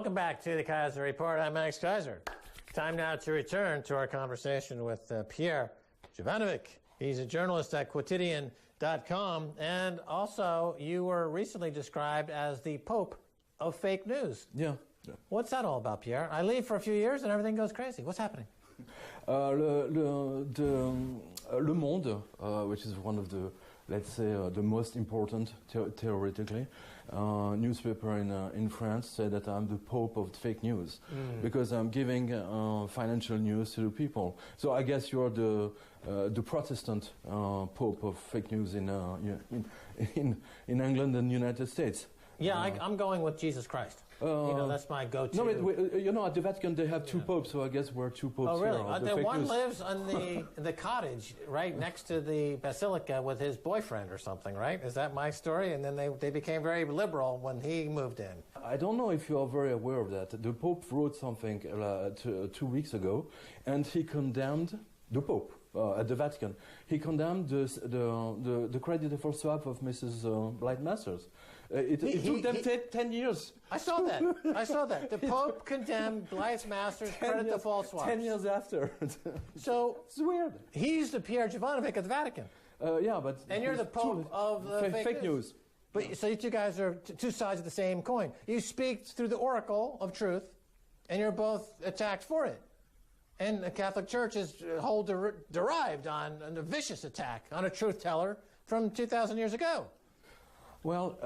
Welcome back to the Keiser Report. I'm Max Keiser. Time now to return to our conversation with Pierre Jovanovic. He's a journalist at Quotidian.com, and also you were recently described as the Pope of fake news. Yeah. What's that all about, Pierre? I leave for a few years and everything goes crazy. What's happening? Le Monde, which is one of the, let's say, the most important, theoretically, newspaper in France, said that I'm the Pope of fake news because I'm giving financial news to the people. So I guess you're the Protestant Pope of fake news in England and the United States. Yeah, I'm going with Jesus Christ. That's my go-to. No, at the Vatican they have two popes, so I guess we're two popes. Oh, really? Here, one lives on the cottage right next to the basilica with his boyfriend or something, right? Is that my story? And then they became very liberal when he moved in. I don't know if you are very aware of that. The Pope wrote something 2 weeks ago, and he condemned the Pope. At the Vatican, he condemned the credit default swap of Mrs. Blightmasters. It took them 10 years. I saw that. The Pope condemned Blightmasters credit default swaps. 10 years after. So it's weird. He's the Pierre Jovanovic at the Vatican. And you're the Pope of fake news. But so you two guys are two sides of the same coin. You speak through the oracle of truth, and you're both attacked for it. And the Catholic Church is derived on a vicious attack on a truth teller from 2,000 years ago. Well,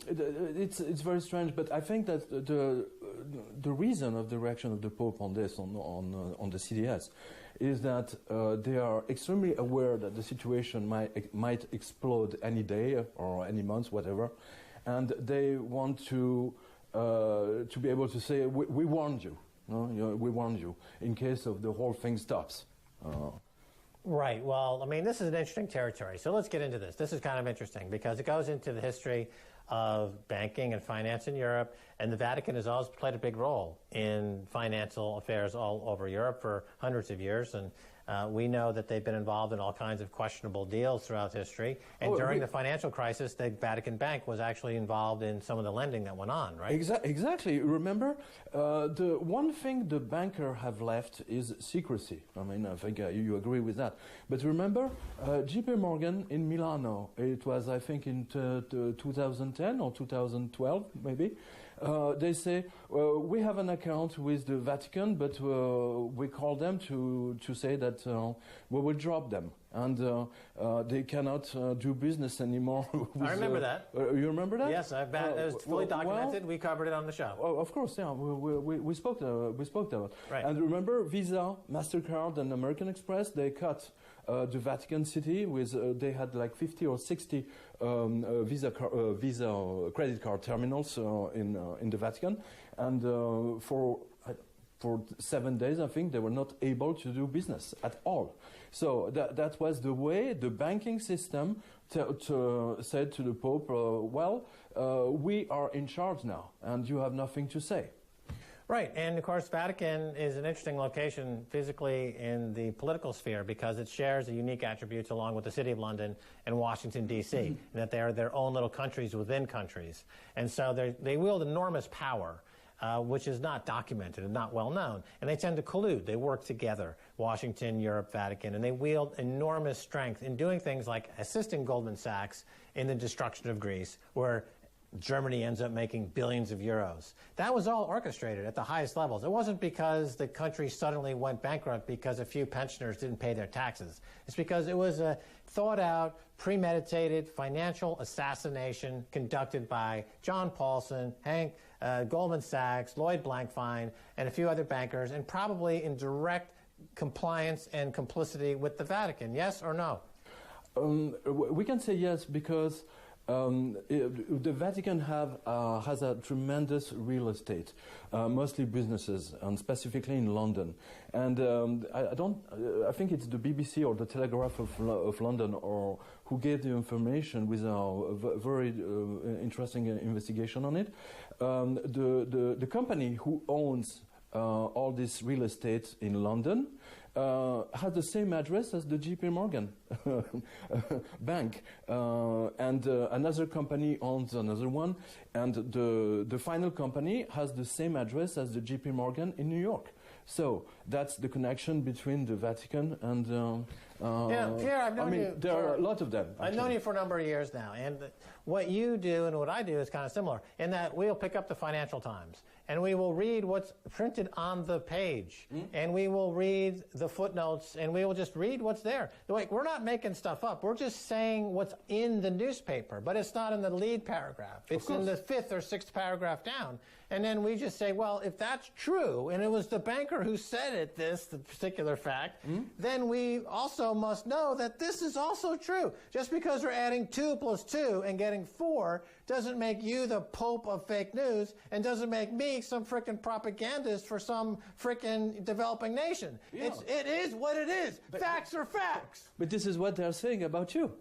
it's very strange, but I think that the reason of the reaction of the Pope on this, on the CDS, is that they are extremely aware that the situation might explode any day or any month, whatever, and they want to be able to say, we warned you. No, we warned you in case of the whole thing stops. Right. Well, I mean, this is an interesting territory. So let's get into this. This is kind of interesting because it goes into the history of banking and finance in Europe, and the Vatican has always played a big role in financial affairs all over Europe for hundreds of years, and we know that they've been involved in all kinds of questionable deals throughout history, and during the financial crisis, the Vatican Bank was actually involved in some of the lending that went on, right? Exactly. Remember, the one thing the banker have left is secrecy. I mean, I think you agree with that. But remember, JP Morgan in Milano, it was, I think, in 2010 or 2012, maybe, they say, we have an account with the Vatican, but we call them to say that we will drop them. And they cannot do business anymore. With, I remember that. You remember that? Yes, it was fully documented. We covered it on the show. Oh, of course, yeah. We spoke about it. Right. And remember, Visa, MasterCard, and American Express, they cut the Vatican City with, they had like 50 or 60 Visa credit card terminals in the Vatican. And for 7 days, I think, they were not able to do business at all. So that was the way the banking system said to the Pope, we are in charge now, and you have nothing to say. Right, and of course Vatican is an interesting location physically in the political sphere because it shares the unique attributes along with the City of London and Washington, D.C., and that they are their own little countries within countries. And so they wield enormous power. Which is not documented and not well known. And they tend to collude. They work together, Washington, Europe, Vatican, and they wield enormous strength in doing things like assisting Goldman Sachs in the destruction of Greece, where Germany ends up making billions of euros. That was all orchestrated at the highest levels. It wasn't because the country suddenly went bankrupt because a few pensioners didn't pay their taxes. It's because it was a thought-out, premeditated financial assassination conducted by John Paulson, Goldman Sachs, Lloyd Blankfein, and a few other bankers, and probably in direct compliance and complicity with the Vatican. Yes or no? We can say yes because the Vatican has a tremendous real estate, mostly businesses, and specifically in London. And I think it's the BBC or the Telegraph of London or who gave the information with a very interesting investigation on it. The company who owns all this real estate in London has the same address as the JP Morgan bank, and another company owns another one, and the final company has the same address as the JP Morgan in New York. So that's the connection between the Vatican and. Pierre, I've known you. There are a lot of them. Actually. I've known you for a number of years now, and what you do and what I do is kind of similar in that we'll pick up the Financial Times and we will read what's printed on the page, and we will read the footnotes, and we will just read what's there. Like, we're not making stuff up. We're just saying what's in the newspaper, but it's not in the lead paragraph. It's in the 5th or 6th paragraph down. And then we just say, well, if that's true, and it was the banker who said it, the particular fact, then we also must know that this is also true. Just because we're adding 2 + 2 and getting 4 doesn't make you the Pope of fake news, and doesn't make me some frickin' propagandist for some frickin' developing nation. Yeah. It is what it is. But facts are facts. But this is what they're saying about you.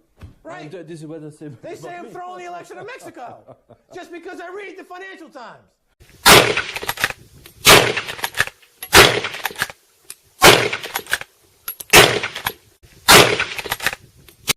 Right. And, this is what they say about They say I'm me. throwing the election of Mexico just because I read the Financial Times.